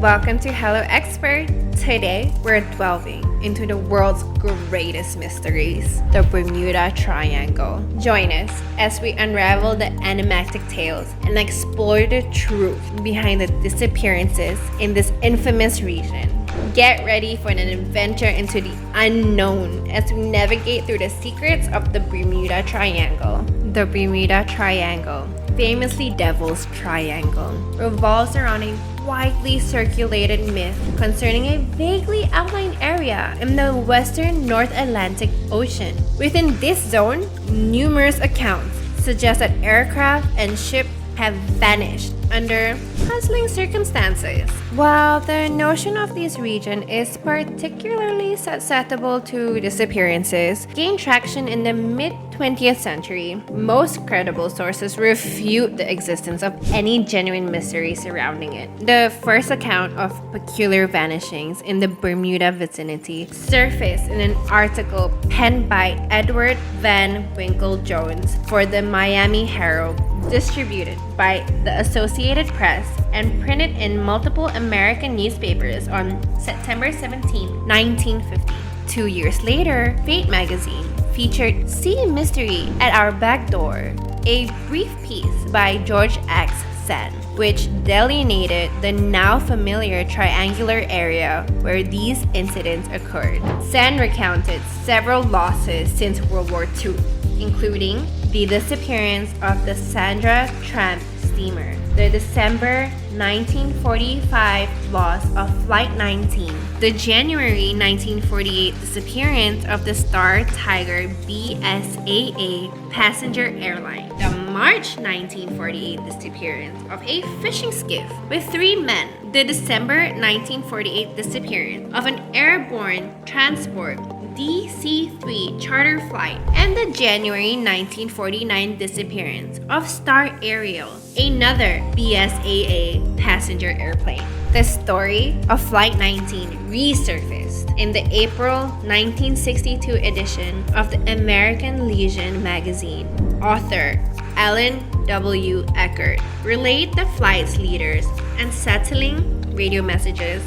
welcome to Hello Expert. Today, we're delving into the world's greatest mysteries, the Bermuda Triangle. Join us as we unravel the enigmatic tales and explore the truth behind the disappearances in this infamous region. Get ready for an adventure into the unknown as we navigate through the secrets of the Bermuda Triangle. The Bermuda Triangle, famously Devil's Triangle, revolves around a widely circulated myth concerning a vaguely outlined area in the western North Atlantic Ocean. Within this zone, numerous accounts suggest that aircraft and ships have vanished under puzzling circumstances. While the notion of this region is particularly susceptible to disappearances, gained traction in the mid-20th century, most credible sources refute the existence of any genuine mystery surrounding it. The first account of peculiar vanishings in the Bermuda vicinity surfaced in an article penned by Edward Van Winkle Jones for the Miami Herald, distributed by the Associated Press and printed in multiple American newspapers on September 17, 1950. 2 years later, Fate magazine featured Sea Mystery at Our Back Door, a brief piece by George X. Sand, which delineated the now familiar triangular area where these incidents occurred. Sand recounted several losses since World War II, including the disappearance of the Sandra Tramp steamer, the December 1945 loss of Flight 19, the January 1948 disappearance of the Star Tiger BSAA passenger airline, the March 1948 disappearance of a fishing skiff with 3 men, the December 1948 disappearance of an airborne transport DC-3 charter flight, and the January 1949 disappearance of Star Ariel, another BSAA passenger airplane. The story of Flight 19 resurfaced in the April 1962 edition of the American Legion magazine. Author Alan W. Eckert relayed the flight's leaders unsettling radio messages,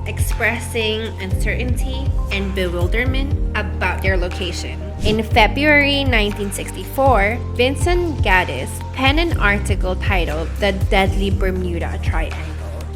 expressing uncertainty and bewilderment about their location. In February 1964, Vincent Gaddis penned an article titled The Deadly Bermuda Triangle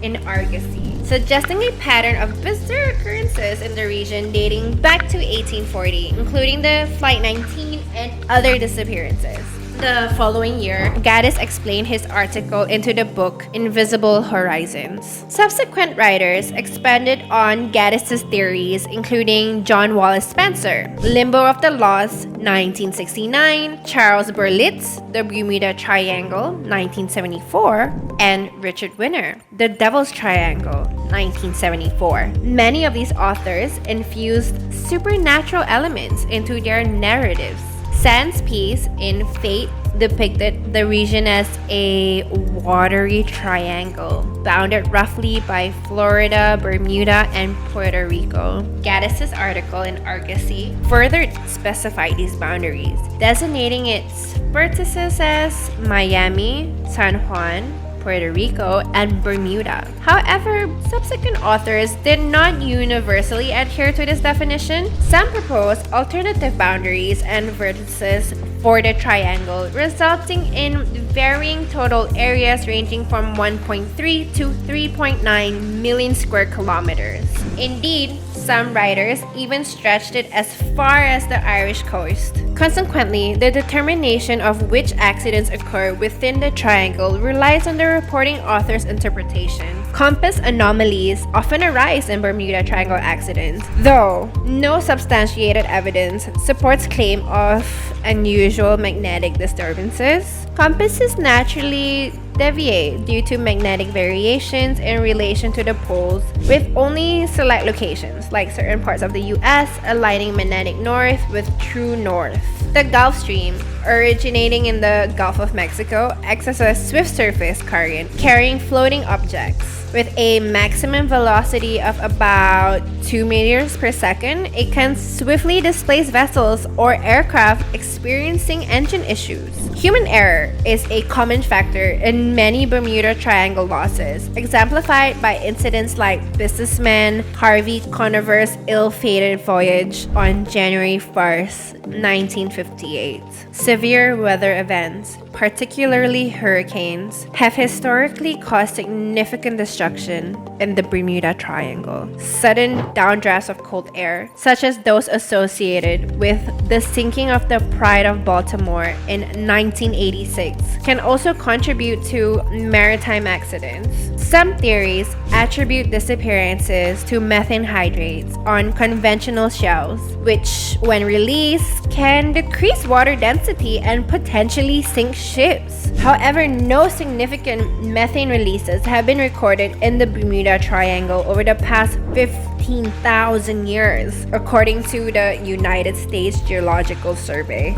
in Argosy, suggesting a pattern of bizarre occurrences in the region dating back to 1840, including the Flight 19 and other disappearances. The following year, Gaddis explained his article into the book Invisible Horizons. Subsequent writers expanded on Gaddis' theories, including John Wallace Spencer, Limbo of the Lost, 1969, Charles Berlitz, The Bermuda Triangle, 1974, and Richard Winner, The Devil's Triangle, 1974. Many of these authors infused supernatural elements into their narratives. Sand's piece in Fate depicted the region as a watery triangle bounded roughly by Florida, Bermuda, and Puerto Rico. Gaddis' article in Argosy further specified these boundaries, designating its vertices as Miami, San Juan, Puerto Rico, and Bermuda. However, subsequent authors did not universally adhere to this definition. Some proposed alternative boundaries and vertices for the triangle, resulting in varying total areas ranging from 1.3 to 3.9 million square kilometers. Indeed, some writers even stretched it as far as the Irish coast. Consequently, the determination of which accidents occur within the triangle relies on the reporting author's interpretation. Compass anomalies often arise in Bermuda Triangle accidents, though no substantiated evidence supports claim of unusual magnetic disturbances. Compasses naturally deviate due to magnetic variations in relation to the poles, with only select locations, like certain parts of the US, aligning magnetic north with true north. The Gulf Stream, originating in the Gulf of Mexico, acts as a swift surface current carrying floating objects with a maximum velocity of about 2 meters per second, it can swiftly displace vessels or aircraft experiencing engine issues. Human error is a common factor in many Bermuda Triangle losses, exemplified by incidents like businessman Harvey Conover's ill-fated voyage on January 1st, 1958. Severe weather events, particularly hurricanes, have historically caused significant destruction in the Bermuda Triangle. Sudden downdrafts of cold air, such as those associated with the sinking of the Pride of Baltimore in 1986, can also contribute to maritime accidents. Some theories attribute disappearances to methane hydrates on conventional shells, which, when released, can decrease water density and potentially sink ships. However, no significant methane releases have been recorded in the Bermuda Triangle over the past 15,000 years, according to the United States Geological Survey.